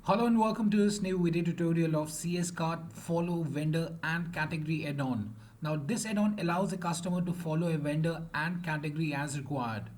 Hello and welcome to this new video tutorial of CS Cart Follow Vendor and Category add-on. Now this add-on allows a customer to follow a vendor and category as required.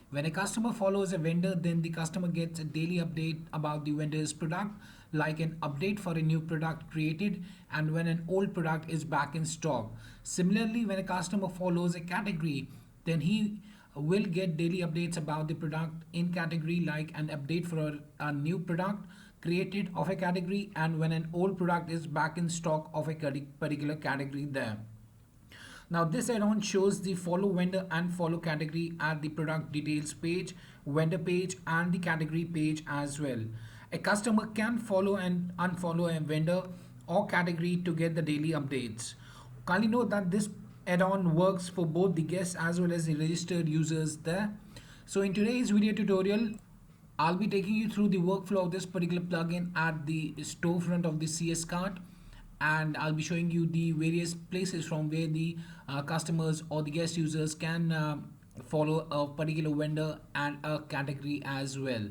When a customer follows a vendor, then the customer gets a daily update about the vendor's product, like an update for a new product created and when an old product is back in stock. Similarly, when a customer follows a category, then he will get daily updates about the product in category, like an update for a new product created of a category and when an old product is back in stock of a particular category there. Now this add-on shows the follow vendor and follow category at the product details page, vendor page and the category page as well. A customer can follow and unfollow a vendor or category to get the daily updates. Kindly note that this add-on works for both the guests as well as the registered users there. So in today's video tutorial, I'll be taking you through the workflow of this particular plugin at the storefront of the CS cart, and I'll be showing you the various places from where the customers or the guest users can follow a particular vendor and a category as well.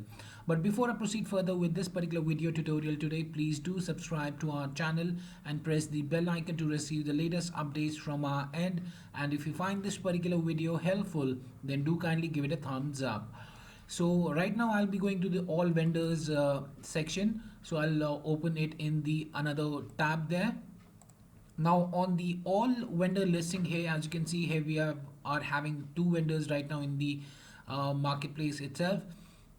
But before I proceed further with this particular video tutorial today, please do subscribe to our channel and press the bell icon to receive the latest updates from our end. And if you find this particular video helpful, then do kindly give it a thumbs up. So right now I'll be going to the all vendors section. So I'll open it in the another tab there. Now on the all vendor listing here, as you can see here, we are having two vendors right now in the marketplace itself.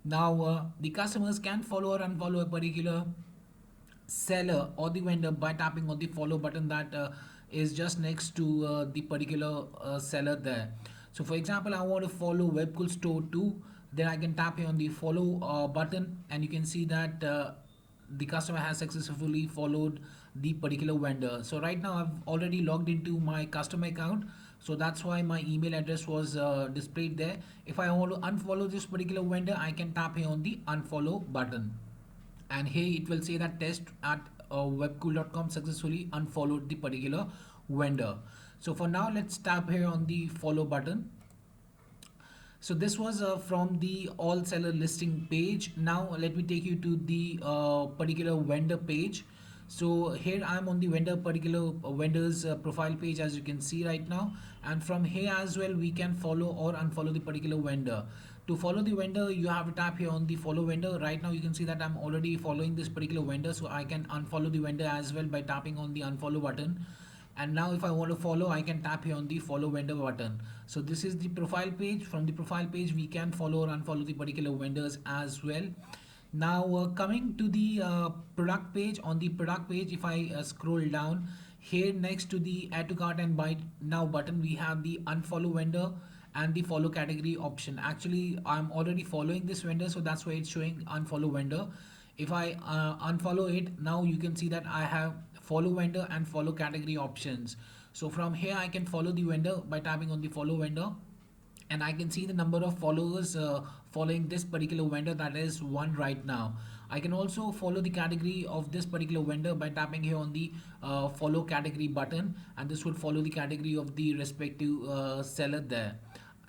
Now the customers can follow or unfollow a particular seller or the vendor by tapping on the follow button that is just next to the particular seller there. So for example, I want to follow Webkul store 2, then I can tap here on the follow button and you can see that the customer has successfully followed the particular vendor. So right now I've already logged into my customer account, so that's why my email address was displayed there. If I want to unfollow this particular vendor, I can tap here on the unfollow button and here it will say that test at webkul.com successfully unfollowed the particular vendor. So for now, let's tap here on the follow button. So this was from the all seller listing page. Now let me take you to the particular vendor page. So here I'm on the particular vendor's profile page, as you can see right now, and from here as well we can follow or unfollow the particular vendor. To follow the vendor, you have to tap here on the follow vendor. Right now you can see that I'm already following this particular vendor, so I can unfollow the vendor as well by tapping on the unfollow button. And now if I want to follow, I can tap here on the follow vendor button. So this is the profile page. From the profile page we can follow or unfollow the particular vendors as well. Now coming to the product page, on the product page if I scroll down, here next to the add to cart and buy now button, we have the unfollow vendor and the follow category option. Actually I'm already following this vendor, so that's why it's showing unfollow vendor. If I unfollow it, now you can see that I have follow vendor and follow category options. So from here I can follow the vendor by tapping on the follow vendor, and I can see the number of followers following this particular vendor, that is one right now. I can also follow the category of this particular vendor by tapping here on the follow category button, and this would follow the category of the respective seller there.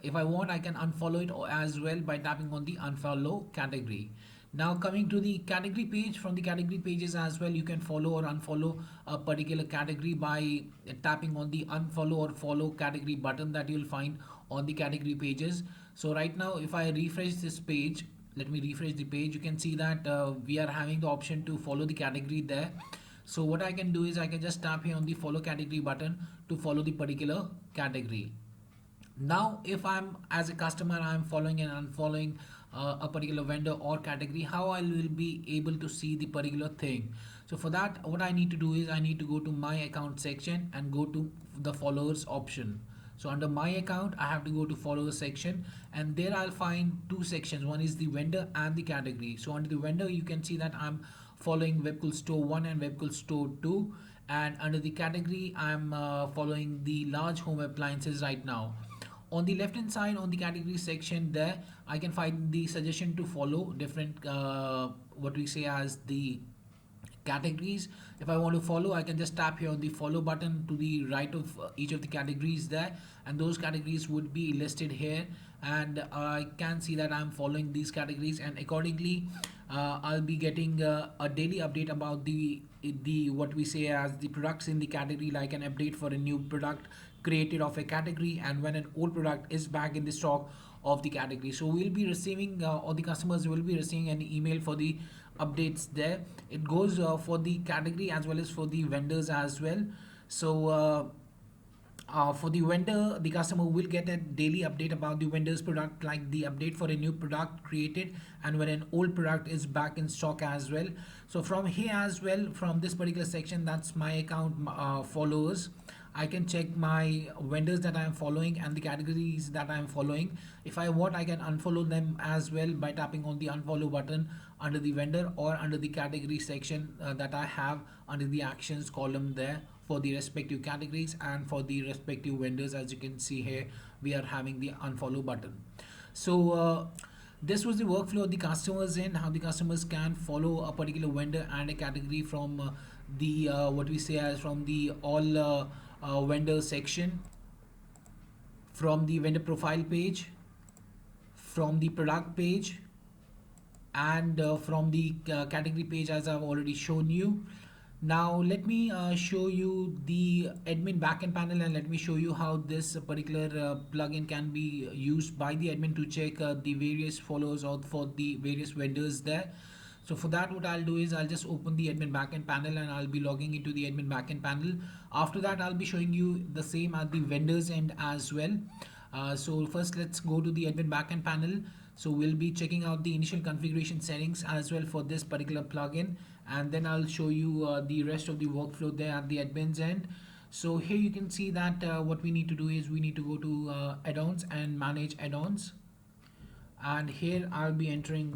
If I want, I can unfollow it as well by tapping on the unfollow category. Now coming to the category page, from the category pages as well, you can follow or unfollow a particular category by tapping on the unfollow or follow category button that you'll find on the category pages. So right now if I refresh this page, let me refresh the page, you can see that we are having the option to follow the category there. So what I can do is I can just tap here on the follow category button to follow the particular category. Now if I'm as a customer, I'm following and unfollowing a particular vendor or category, how I will be able to see the particular thing? So for that, what I need to do is I need to go to my account section and go to the followers option. So under my account I have to go to followers section, and there I'll find two sections. One is the vendor and the category. So under the vendor you can see that I'm following Webkul store 1 and Webkul store 2, and under the category I'm following the large home appliances right now. On the left hand side on the category section there, I can find the suggestion to follow different what we say as the categories. If I want to follow, I can just tap here on the follow button to the right of each of the categories there, and those categories would be listed here and I can see that I'm following these categories, and accordingly I'll be getting a daily update about the what we say as the products in the category, like an update for a new product created of a category, and when an old product is back in the stock of the category. So we'll be receiving or the customers will be receiving an email for the updates there. It goes for the category as well as for the vendors as well. So for the vendor, the customer will get a daily update about the vendor's product, like the update for a new product created and when an old product is back in stock as well. So from here as well, from this particular section, that's my account followers. I can check my vendors that I am following and the categories that I am following. If I want, I can unfollow them as well by tapping on the unfollow button under the vendor or under the category section that I have under the actions column there for the respective categories and for the respective vendors. As you can see here, we are having the unfollow button. So this was the workflow of the customers in how the customers can follow a particular vendor and a category from the what we say as from the all vendor section, from the vendor profile page, from the product page, and from the category page, as I've already shown you. Now let me show you the admin backend panel, and let me show you how this particular plugin can be used by the admin to check the various follows or for the various vendors there. So for that, what I'll do is I'll just open the admin backend panel and I'll be logging into the admin backend panel. After that, I'll be showing you the same at the vendors end as well. So first, let's go to the admin backend panel. So we'll be checking out the initial configuration settings as well for this particular plugin, and then I'll show you the rest of the workflow there at the admin's end. So here you can see that what we need to do is we need to go to add-ons and manage add-ons, and here I'll be entering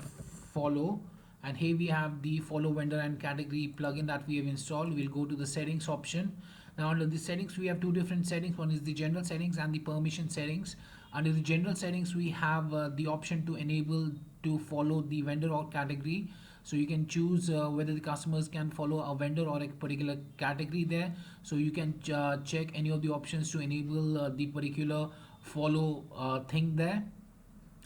follow, and here we have the follow vendor and category plugin that we have installed. We'll go to the settings option. Now under the settings, we have two different settings. One is the general settings and the permission settings. Under the general settings, we have the option to enable to follow the vendor or category. So you can choose whether the customers can follow a vendor or a particular category there. So you can check any of the options to enable the particular follow thing there.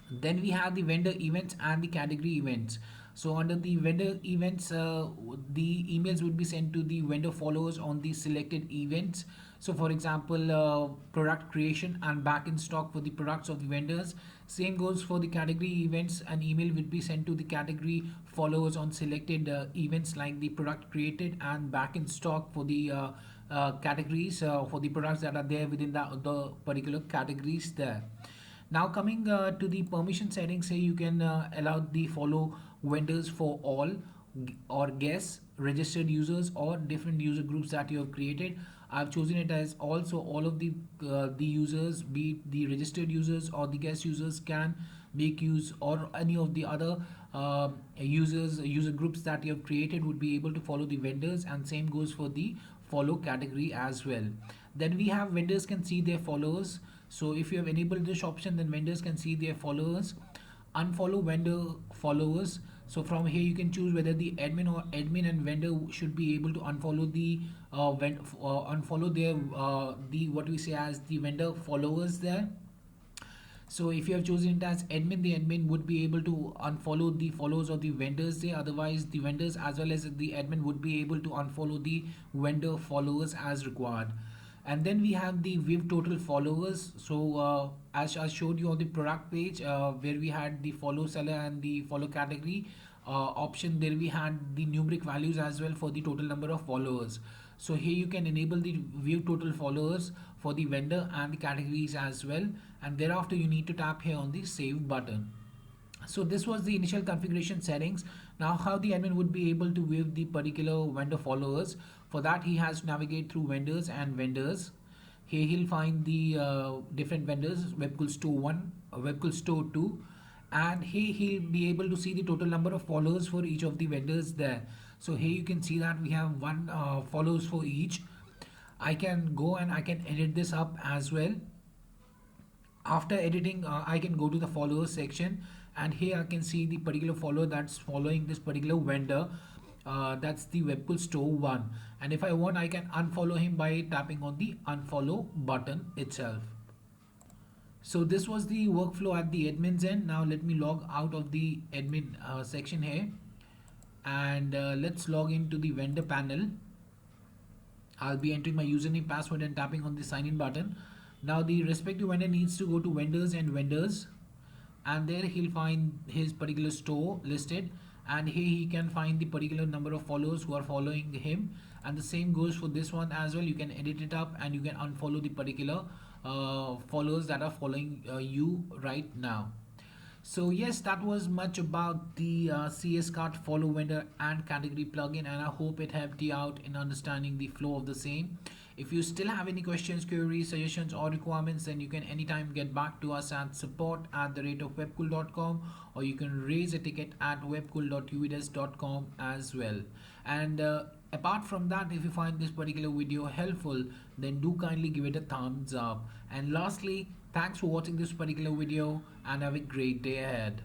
Then we have the vendor events and the category events. So under the vendor events, the emails would be sent to the vendor followers on the selected events. So for example, product creation and back in stock for the products of the vendors. Same goes for the category events. An email will be sent to the category followers on selected events like the product created and back in stock for the categories for the products that are there within the particular categories there. Now coming to the permission settings, here you can allow the follow vendors for all or guests, registered users, or different user groups that you have created. I've chosen it as also all of the users, be it the registered users or the guest users, can make use, or any of the other user groups that you have created would be able to follow the vendors, and same goes for the follow category as well. Then we have vendors can see their followers. So if you have enabled this option, then vendors can see their followers. Unfollow vendor followers. So from here you can choose whether the admin and vendor should be able to unfollow the unfollow their the what we say as the vendor followers there. So if you have chosen it as admin, the admin would be able to unfollow the followers of the vendors there. Otherwise, the vendors as well as the admin would be able to unfollow the vendor followers as required. And then we have the view total followers. So as I showed you on the product page where we had the follow seller and the follow category option, there we had the numeric values as well for the total number of followers. So here you can enable the view total followers for the vendor and the categories as well, and thereafter you need to tap here on the save button. So this was the initial configuration settings. Now how the admin would be able to view the particular vendor followers. For that, he has to navigate through vendors and vendors. Here he'll find the different vendors, Webkul Store 1, Webkul Store 2, and here he'll be able to see the total number of followers for each of the vendors there. So here you can see that we have one followers for each. I can go and I can edit this up as well. After editing, I can go to the followers section, and here I can see the particular follower that's following this particular vendor. That's the Webkul Store 1, and if I want, I can unfollow him by tapping on the unfollow button itself. So this was the workflow at the admin's end. Now let me log out of the admin section here, and let's log into the vendor panel. I'll be entering my username, password, and tapping on the sign in button. Now the respective vendor needs to go to vendors and vendors, and there he'll find his particular store listed, and here he can find the particular number of followers who are following him, and the same goes for this one as well. You can edit it up and you can unfollow the particular followers that are following you right now. So yes, that was much about the CS card follow vendor and category plugin, and I hope it helped you out in understanding the flow of the same. If you still have any questions, queries, suggestions, or requirements, then you can anytime get back to us at support@webkul.com, or you can raise a ticket at webkul.uvides.com as well. And apart from that, if you find this particular video helpful, then do kindly give it a thumbs up. And lastly, thanks for watching this particular video and have a great day ahead.